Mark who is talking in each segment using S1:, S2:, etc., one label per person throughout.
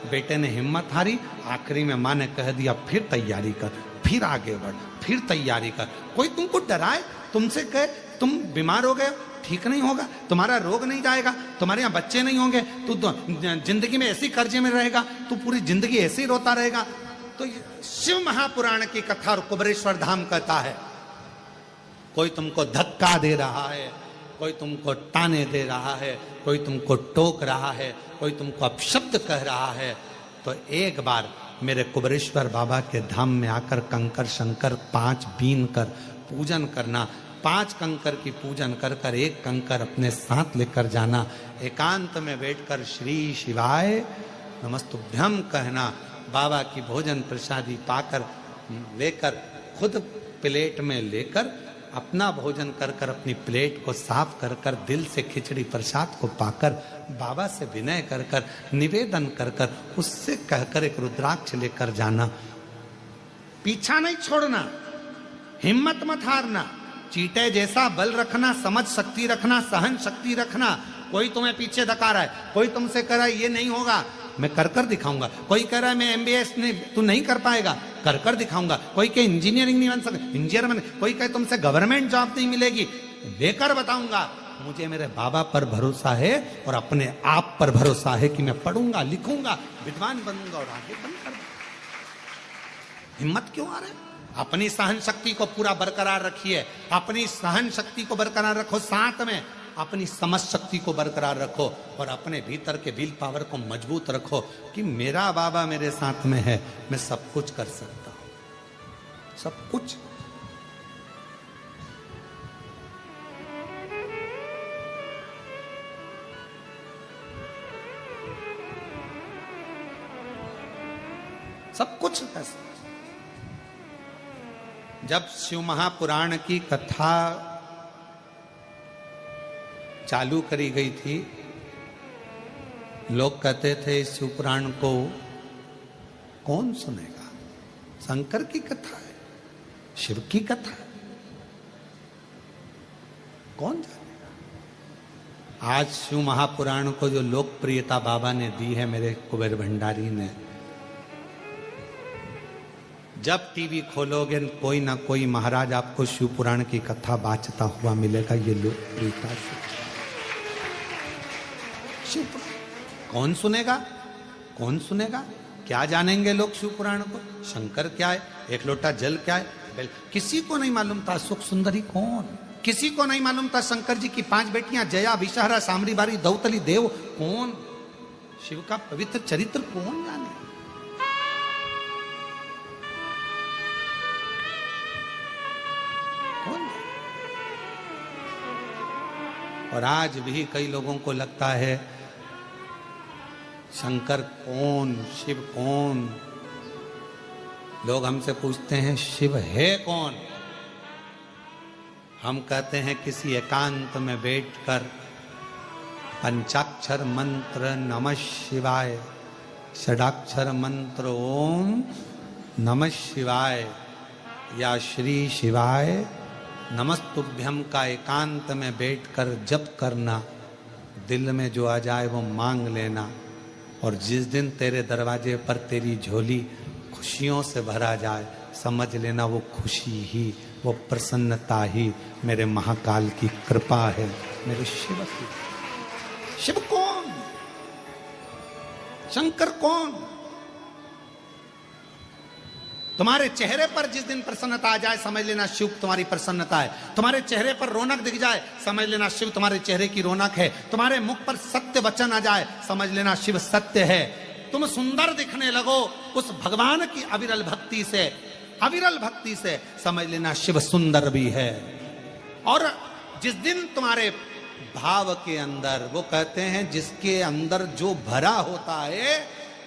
S1: बेटे ने हिम्मत हारी, आखिरी में माँ ने कह दिया फिर तैयारी कर, फिर आगे बढ़, फिर तैयारी कर। कोई तुमको डराए, तुमसे कहे तुम बीमार हो गए, ठीक नहीं होगा, तुम्हारा रोग नहीं जाएगा, तुम्हारे यहाँ बच्चे नहीं होंगे, तू जिंदगी में ऐसी कर्जे में रहेगा, तू पूरी जिंदगी ऐसे ही रोता रहेगा। तो शिव महापुराण की कथा और कुबेरेश्वर धाम कहता है, कोई तुमको धक्का दे रहा है, कोई तुमको ताने दे रहा है, कोई तुमको टोक रहा है, कोई तुमको अपशब्द कह रहा है, तो एक बार मेरे कुबेरेश्वर बाबा के धाम में आकर कंकर शंकर 5 बीन कर पूजन करना। 5 कंकर की पूजन कर कर एक कंकर अपने साथ लेकर जाना। एकांत में बैठकर श्री शिवाय नमस्तुभ्यम कहना। बाबा की भोजन प्रसादी पाकर लेकर खुद प्लेट में लेकर अपना भोजन कर कर अपनी प्लेट को साफ कर कर दिल से खिचड़ी प्रसाद को पाकर बाबा से विनय कर कर निवेदन कर कर उससे कहकर एक रुद्राक्ष लेकर जाना। पीछा नहीं छोड़ना, हिम्मत मत हारना, चीटे जैसा बल रखना, समझ शक्ति रखना, सहन शक्ति रखना। कोई तुम्हें पीछे धका रहा है, कोई तुमसे कह रहा है ये नहीं होगा, मैं कर कर दिखाऊंगा। कोई कह रहा है मैं एमबीएस नहीं, तू नहीं कर पाएगा, कर कर दिखाऊंगा। कोई कहे इंजीनियरिंग नहीं बन सकता, इंजीनियर बन। कोई कहे तुमसे गवर्नमेंट जॉब नहीं मिलेगी, लेकर बताऊंगा। मुझे मेरे बाबा पर भरोसा है और अपने आप पर भरोसा है कि मैं पढ़ूंगा, लिखूंगा, विद्वान बनूंगा और आगे बनकर। हिम्मत क्यों आ रहा है? अपनी सहन शक्ति को पूरा बरकरार रखिए, अपनी सहन शक्ति को बरकरार रखो, साथ में अपनी समझ शक्ति को बरकरार रखो और अपने भीतर के विल पावर को मजबूत रखो कि मेरा बाबा मेरे साथ में है, मैं सब कुछ कर सकता हूं, सब कुछ। सब कुछ कर सकता। जब शिव महापुराण की कथा चालू करी गई थी, लोग कहते थे शिव पुराण को कौन सुनेगा, शंकर की कथा है, शिव की कथा है, कौन जानेगा। आज शिव महापुराण को जो लोकप्रियता बाबा ने दी है, मेरे कुबेर भंडारी ने, जब टीवी खोलोगे कोई ना कोई महाराज आपको शिव पुराण की कथा बाचता हुआ मिलेगा। ये लोकप्रियता शिव पुराण कौन सुनेगा, कौन सुनेगा? क्या जानेंगे लोग शिव पुराण को? शंकर क्या है, एक लोटा जल क्या है? किसी को नहीं मालूम था सुख सुंदरी कौन, किसी को नहीं मालूम था शंकर जी की 5 बेटियां जया, विषहरा, सामरी बारी, दौतली देव कौन, शिव का पवित्र चरित्र कौन जाने। और आज भी कई लोगों को लगता है शंकर कौन, शिव कौन। लोग हमसे पूछते हैं शिव है कौन? हम कहते हैं किसी एकांत में बैठकर पंचाक्षर मंत्र नमः शिवाय, षडाक्षर मंत्र ओम नमः शिवाय या श्री शिवाय नमस्तुभ्यम का एकांत में बैठकर जप करना। दिल में जो आ जाए वो मांग लेना, और जिस दिन तेरे दरवाजे पर तेरी झोली खुशियों से भरा जाए, समझ लेना वो खुशी ही, वो प्रसन्नता ही मेरे महाकाल की कृपा है, मेरे शिव की। शिव कौन, शंकर कौन? तुम्हारे चेहरे पर जिस दिन प्रसन्नता आ जाए, समझ लेना शिव तुम्हारी प्रसन्नता है। तुम्हारे चेहरे पर रौनक दिख जाए, समझ लेना शिव तुम्हारे चेहरे की रौनक है। तुम्हारे मुख पर सत्य वचन आ जाए, समझ लेना शिव सत्य है। तुम सुंदर दिखने लगो उस भगवान की अविरल भक्ति से, अविरल भक्ति से, समझ लेना शिव सुंदर भी है। और जिस दिन तुम्हारे भाव के अंदर, वो कहते हैं जिसके अंदर जो भरा होता है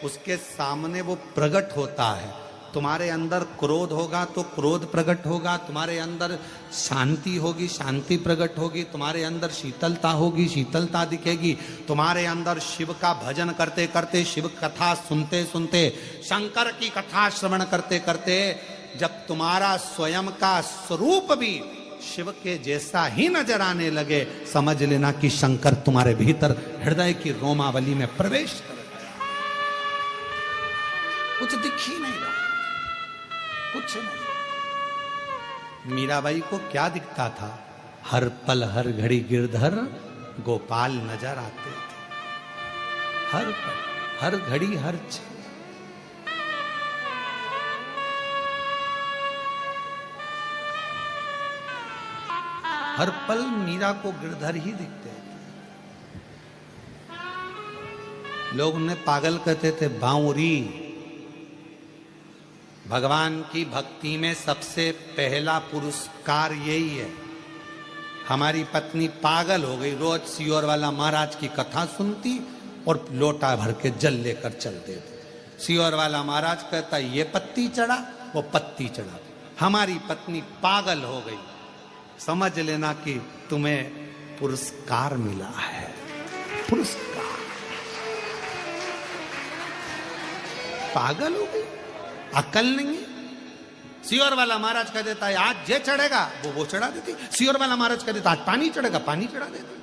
S1: उसके सामने वो प्रकट होता है। तुम्हारे अंदर क्रोध होगा तो क्रोध प्रकट होगा, तुम्हारे अंदर शांति होगी, शांति प्रकट होगी, तुम्हारे अंदर शीतलता होगी, शीतलता दिखेगी। तुम्हारे अंदर शिव का भजन करते करते, शिव कथा सुनते सुनते, शंकर की कथा श्रवण करते करते, जब तुम्हारा स्वयं का स्वरूप भी शिव के जैसा ही नजर आने लगे, समझ लेना कि शंकर तुम्हारे भीतर हृदय की रोमावली में प्रवेश कर। कुछ दिख ही नहीं रहा, कुछ नहीं। मीराबाई को क्या दिखता था? हर पल हर घड़ी गिरधर गोपाल नजर आते थे, हर पल हर घड़ी हर क्षण। हर पल मीरा को गिरधर ही दिखते थे। लोग उन्हें पागल कहते थे, बांवरी। भगवान की भक्ति में सबसे पहला पुरस्कार यही है। हमारी पत्नी पागल हो गई, रोज सियोर वाला महाराज की कथा सुनती और लोटा भर के जल लेकर चल देते। सियोर वाला महाराज कहता ये पत्ती चढ़ा, वो पत्ती चढ़ा। हमारी पत्नी पागल हो गई। समझ लेना कि तुम्हें पुरस्कार मिला है, पुरस्कार। पागल हो गई, अकल नहीं है। सियोर वाला महाराज कह देता है आज जे चढ़ेगा वो चढ़ा देती। सियोर वाला महाराज कह देता आज पानी चढ़ेगा, पानी चढ़ा देती।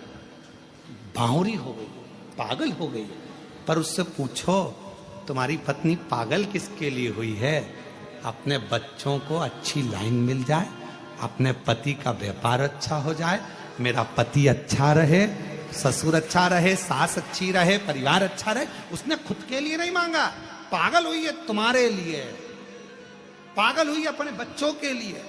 S1: बावरी हो गई, पागल हो गई। पर उससे पूछो तुम्हारी पत्नी पागल किसके लिए हुई है? अपने बच्चों को अच्छी लाइन मिल जाए, अपने पति का व्यापार अच्छा हो जाए, मेरा पति अच्छा रहे, ससुर अच्छा रहे, सास अच्छी रहे, परिवार अच्छा रहे। उसने खुद के लिए नहीं मांगा। पागल हुई है तुम्हारे लिए, पागल हुई अपने बच्चों के लिए।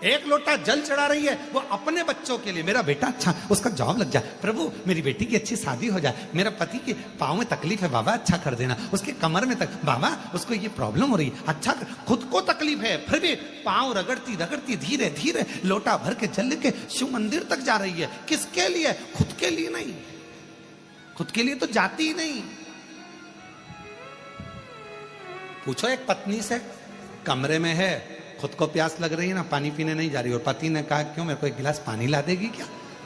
S1: एक लोटा जल चढ़ा रही है वो अपने बच्चों के लिए। मेरा बेटा अच्छा, उसका जॉब लग जाए, प्रभु मेरी बेटी की अच्छी शादी हो जाए, मेरा पति के पाँव में तकलीफ है बाबा अच्छा कर देना, उसके कमर में तक बाबा उसको ये प्रॉब्लम हो रही है अच्छा कर। खुद को तकलीफ है फिर भी पाँव रगड़ती रगड़ती धीरे धीरे लोटा भर के जल के शिव मंदिर तक जा रही है। किसके लिए? खुद के लिए नहीं, खुद के लिए तो जाती ही नहीं। पूछो एक पत्नी से, कमरे में है, खुद को प्यास लग रही है ना, पानी पीने नहीं जा रही, और पति ने कहा क्यों, मेरे को एक गिलास पानी ला देगी क्या?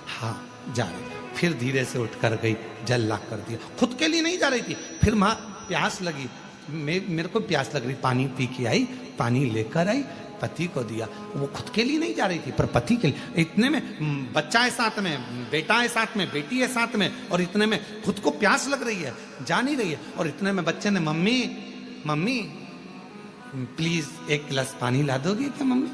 S1: हाँ जा रही। फिर धीरे से उठकर गई, जल ला कर दिया। खुद के लिए नहीं जा रही थी। फिर माँ प्यास लगी, मेरे को प्यास लग रही, पानी पी के आई, पानी लेकर आई, पति को दिया। वो खुद के लिए नहीं जा रही थी पर पति के लिए। इतने में बच्चा है साथ में, बेटा है साथ में, बेटी है साथ में, और इतने में खुद को प्यास लग रही है, जा नहीं रही है। और इतने में बच्चे ने मम्मी मम्मी प्लीज एक गिलास पानी ला दोगी क्या मम्मी?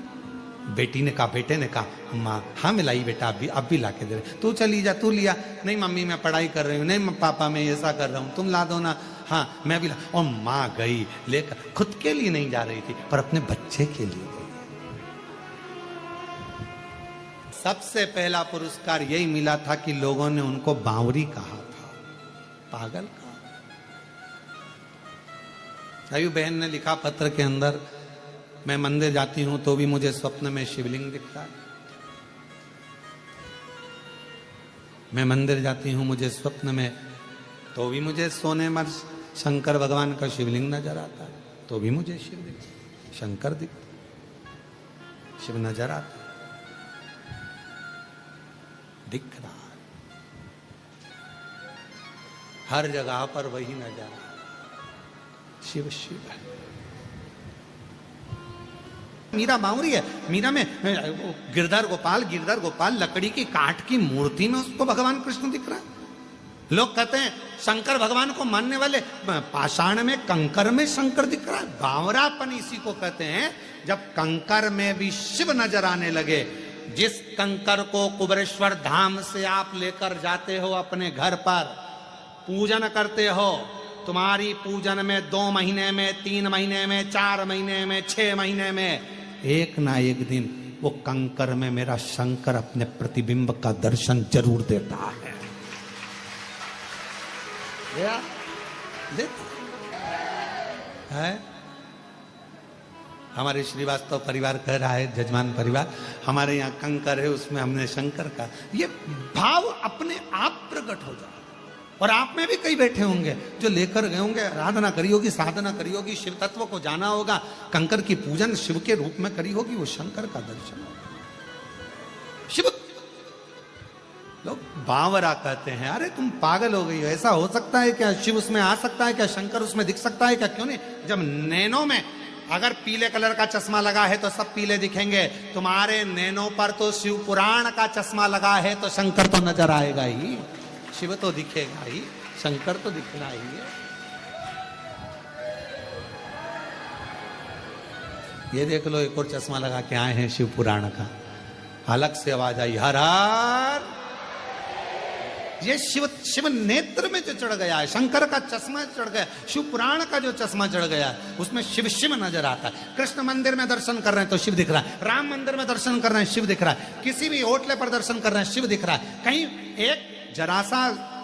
S1: बेटी ने कहा, बेटे ने कहा माँ हाँ मिलाई बेटा, अब भी ला के दे रहे। तू चली जा, तू लिया। नहीं मम्मी मैं पढ़ाई कर रही हूँ, नहीं पापा मैं ऐसा कर रहा हूँ, तुम ला दो ना। हाँ मैं भी ला। और माँ गई लेकर, खुद के लिए नहीं जा रही थी पर अपने बच्चे के लिए गई। सबसे पहला पुरस्कार यही मिला था कि लोगों ने उनको बावरी कहा था, पागल कहा। आयु बहन ने लिखा पत्र के अंदर, मैं मंदिर जाती हूं तो भी मुझे स्वप्न में शिवलिंग दिखता है। मैं मंदिर जाती हूं मुझे स्वप्न में तो भी मुझे सोने में शंकर भगवान का शिवलिंग नजर आता है, तो भी मुझे शिव दिखता, शंकर दिखता, शिव नजर आता, दिख रहा है हर जगह पर वही नजर आता, शिव शिव है। मीरा बावरी है। मीरा में गिरधर गोपाल लकड़ी की काठ की मूर्ति में उसको भगवान कृष्ण दिख रहा है। लोग कहते हैं शंकर भगवान को मानने वाले पाषाण में कंकर में शंकर दिख रहा है। बावरापन इसी को कहते हैं जब कंकर में भी शिव नजर आने लगे। जिस कंकर को कुबेरेश्वर धाम से आप लेकर जाते हो अपने घर पर, पूजन करते हो, तुम्हारी पूजन में 2 महीने में, 3 महीने में, 4 महीने में, 6 महीने में एक ना एक दिन वो कंकर में मेरा शंकर अपने प्रतिबिंब का दर्शन जरूर देता है। हमारे श्रीवास्तव परिवार कह रहा है, जजमान परिवार, हमारे यहाँ कंकर है उसमें हमने शंकर का, ये भाव अपने आप प्रकट हो जाए। और आप में भी कई बैठे होंगे जो लेकर गए होंगे, आराधना करी होगी, साधना करी होगी, शिव तत्व को जाना होगा, कंकर की पूजन शिव के रूप में करी होगी, वो शंकर का दर्शन होगा। शिव लोग बावरा कहते हैं, अरे तुम पागल हो गई हो, ऐसा हो सकता है क्या? शिव उसमें आ सकता है क्या? शंकर उसमें दिख सकता है क्या? क्यों नहीं? जब नैनों में अगर पीले कलर का चश्मा लगा है तो सब पीले दिखेंगे, तुम्हारे नैनों पर तो शिव पुराण का चश्मा लगा है तो शंकर तो नजर आएगा ही, शिव तो दिखेगा ही, शंकर तो दिखना ही है। ये देख लो एक और चश्मा लगा के आए हैं शिव पुराण का। अलग से आवाज आई, हर हर। ये शिव नेत्र में जो चढ़ गया है, शंकर का चश्मा चढ़ गया, शिव पुराण का जो चश्मा चढ़ गया है, उसमें शिव शिव नजर आता है। कृष्ण मंदिर में दर्शन कर रहे हैं तो शिव दिख रहा है, राम मंदिर में दर्शन कर रहे हैं शिव दिख रहा है, किसी भी होटले पर दर्शन कर रहे हैं शिव दिख रहा है। कहीं एक जरा सा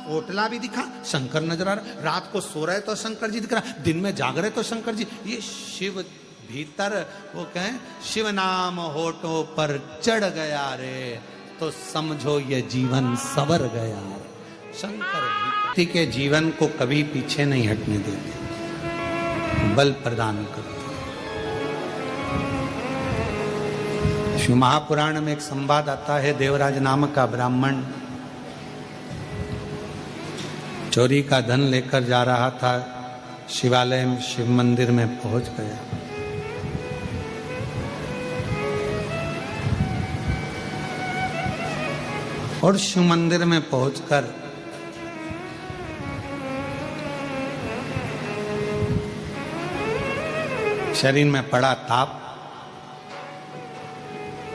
S1: होटला भी दिखा, शंकर नजर आ रहा। रात को सो रहे तो शंकर जी दिख रहा, दिन में जाग रहे तो शंकर जी। ये शिव भीतर, वो कहें शिव नाम होठों पर चढ़ गया रे, तो समझो ये जीवन सवर गया। शंकर व्यक्ति के जीवन को कभी पीछे नहीं हटने देते, बल प्रदान करते। शिव महापुराण में एक संवाद आता है, देवराज नामक का ब्राह्मण चोरी का धन लेकर जा रहा था, शिवालय में शिव मंदिर में पहुंच गया। और शिव मंदिर में पहुंचकर शरीर में पड़ा ताप।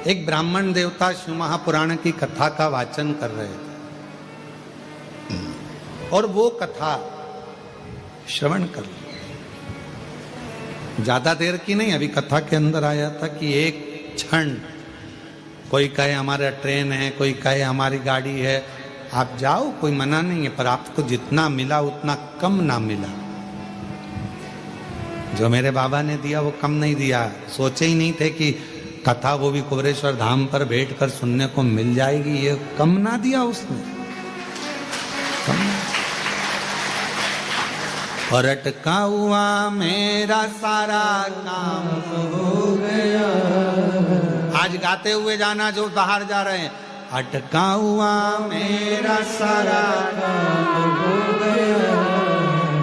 S1: एक ब्राह्मण देवता शिव महापुराण की कथा का वाचन कर रहे थे और वो कथा श्रवण कर ली। ज्यादा देर की नहीं, अभी कथा के अंदर आया था कि एक क्षण, कोई कहे हमारा ट्रेन है, कोई कहे हमारी गाड़ी है, आप जाओ, कोई मना नहीं है, पर आपको जितना मिला उतना कम ना मिला। जो मेरे बाबा ने दिया वो कम नहीं दिया। सोचे ही नहीं थे कि कथा वो भी कुबरेश्वर धाम पर बैठकर सुनने को मिल जाएगी, ये कम ना दिया उसने, कम। और अटका हुआ मेरा सारा काम हो गया। आज गाते हुए जाना जो बाहर जा रहे हैं, अटका हुआ मेरा सारा काम हो गया,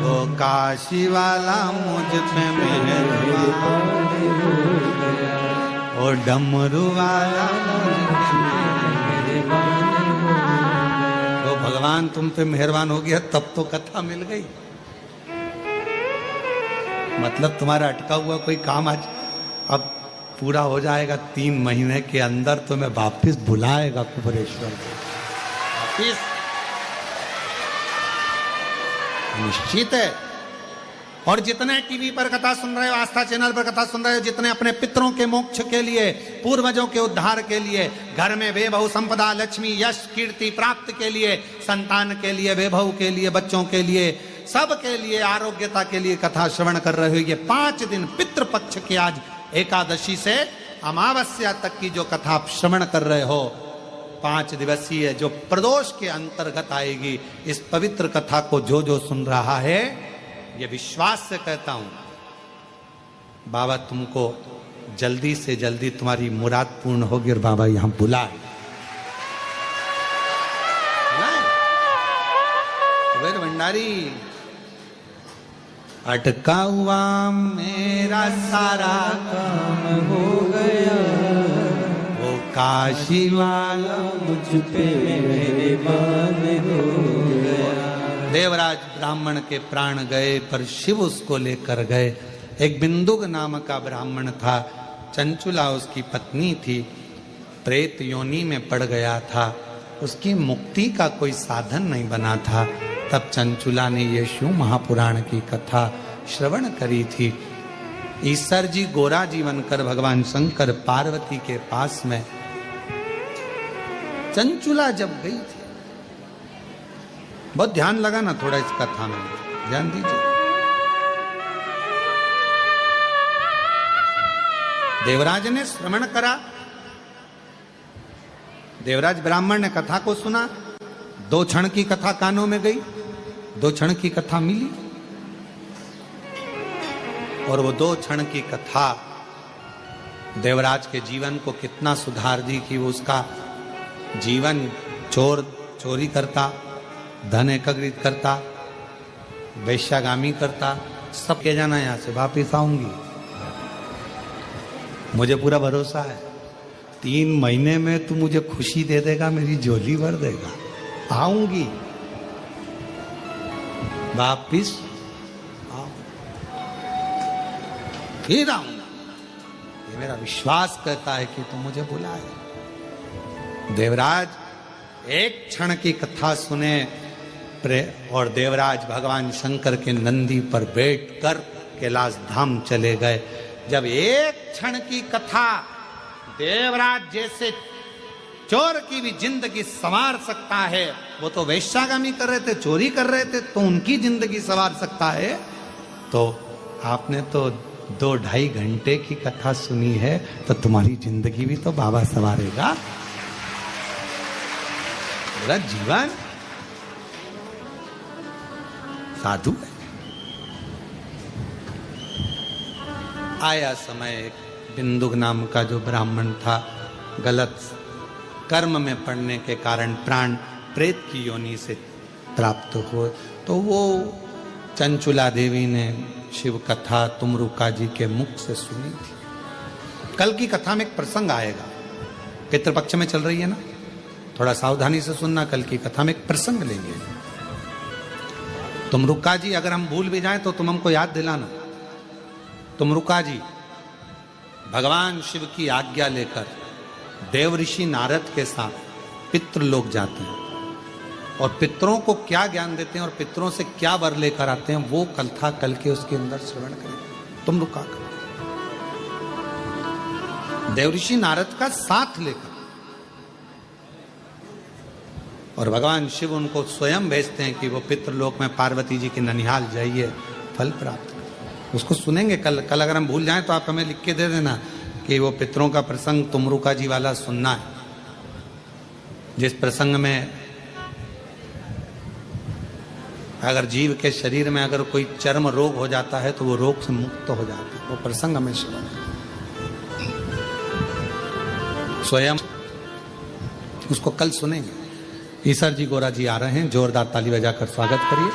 S1: वो काशी वाला मुझ पे मेहरबान हो गया, वो डमरू वाला वो भगवान तुम पे मेहरबान हो गया, तब तो कथा मिल गई। मतलब तुम्हारा अटका हुआ कोई काम आज अब पूरा हो जाएगा। 3 महीने के अंदर तुम्हें वापिस बुलाएगा कुबरेश्वर, वापिस निश्चित है। और जितने टीवी पर कथा सुन रहे हो, आस्था चैनल पर कथा सुन रहे हो, जितने अपने पितरों के मोक्ष के लिए, पूर्वजों के उद्धार के लिए, घर में वैभव संपदा लक्ष्मी यश कीर्ति प्राप्त के लिए, संतान के लिए, वैभव के लिए, बच्चों के लिए, सब के लिए, आरोग्यता के लिए कथा श्रवण कर रहे हो। ये 5 दिन पितृपक्ष के, आज एकादशी से अमावस्या तक की जो कथा आप श्रवण कर रहे हो, 5 दिवसीय जो प्रदोष के अंतर्गत आएगी, इस पवित्र कथा को जो जो सुन रहा है, ये विश्वास से कहता हूं, बाबा तुमको जल्दी से जल्दी तुम्हारी मुराद पूर्ण होगी और बाबा यहां बुलाए। कुबेर भंडारी, अटका हुआ मेरा सारा काम हो गया, वो काशी वाला मुझ पे मेहरबान हो गया। देवराज ब्राह्मण के प्राण गए, पर शिव उसको लेकर गए। एक बिंदुक नाम का ब्राह्मण था, चंचुला उसकी पत्नी थी, प्रेत योनि में पड़ गया था, उसकी मुक्ति का कोई साधन नहीं बना था। तब चंचुला ने ये शिव महापुराण की कथा श्रवण करी थी। ईश्वर जी गोरा जीवन कर भगवान शंकर पार्वती के पास में चंचुला जब गई थी, बहुत ध्यान लगा ना थोड़ा इस कथा में, ध्यान दीजिए। देवराज ने श्रवण करा, देवराज ब्राह्मण ने कथा को सुना, 2 क्षण की कथा कानों में गई, 2 क्षण की कथा मिली, और वो 2 क्षण की कथा देवराज के जीवन को कितना सुधार दी कि वो उसका जीवन चोरी करता, धन एकत्रित करता, वैश्यागामी करता, सब के जाना यहां से वापिस आऊंगी, मुझे पूरा भरोसा है, 3 महीने में तू मुझे खुशी दे देगा, मेरी झोली भर देगा, आऊंगी वापिस, फिर आऊंगा। है, मेरा विश्वास कहता है कि तुम मुझे बुलाए। देवराज एक क्षण की कथा सुने और देवराज भगवान शंकर के नंदी पर बैठकर कैलाश धाम चले गए। जब एक क्षण की कथा देवराज जैसे चोर की भी जिंदगी संवार सकता है, वो तो वैश्यागामी कर रहे थे, चोरी कर रहे थे, तो उनकी जिंदगी संवार सकता है, तो आपने तो 2-2.5 घंटे की कथा सुनी है, तो तुम्हारी जिंदगी भी तो बाबा संवारेगा। मेरा जीवन साधु है। आया समय, एक बिंदुक नाम का जो ब्राह्मण था, गलत कर्म में पड़ने के कारण प्राण प्रेत की योनि से प्राप्त हुए, तो वो चंचुला देवी ने शिव कथा तुमरुका जी के मुख से सुनी थी। कल की कथा में एक प्रसंग आएगा, पितृपक्ष में चल रही है ना, थोड़ा सावधानी से सुनना। कल की कथा में एक प्रसंग लेंगे। तुमरुका जी, अगर हम भूल भी जाएं तो तुम हमको याद दिलाना। तुमरुका जी भगवान शिव की आज्ञा लेकर देव ऋषि नारद के साथ पितृलोक जाते हैं और पितरों को क्या ज्ञान देते हैं और पितरों से क्या वर लेकर आते हैं, वो कथा कल के उसके अंदर श्रवण करें। तुमरुका का देव ऋषि नारद का साथ लेकर, और भगवान शिव उनको स्वयं भेजते हैं कि वो पितृलोक में पार्वती जी के ननिहाल जाइए, फल प्राप्त। उसको सुनेंगे कल। अगर हम भूल जाएं तो आप हमें लिख के दे देना कि वो पितरों का प्रसंग तुमरुका जी वाला सुनना है, जिस प्रसंग में अगर जीव के शरीर में अगर कोई चर्म रोग हो जाता है तो वो रोग से मुक्त हो जाता है। वो प्रसंग हमें स्वयं उसको कल सुनेंगे। ईसर जी गोरा जी आ रहे हैं, जोरदार ताली बजाकर स्वागत करिए।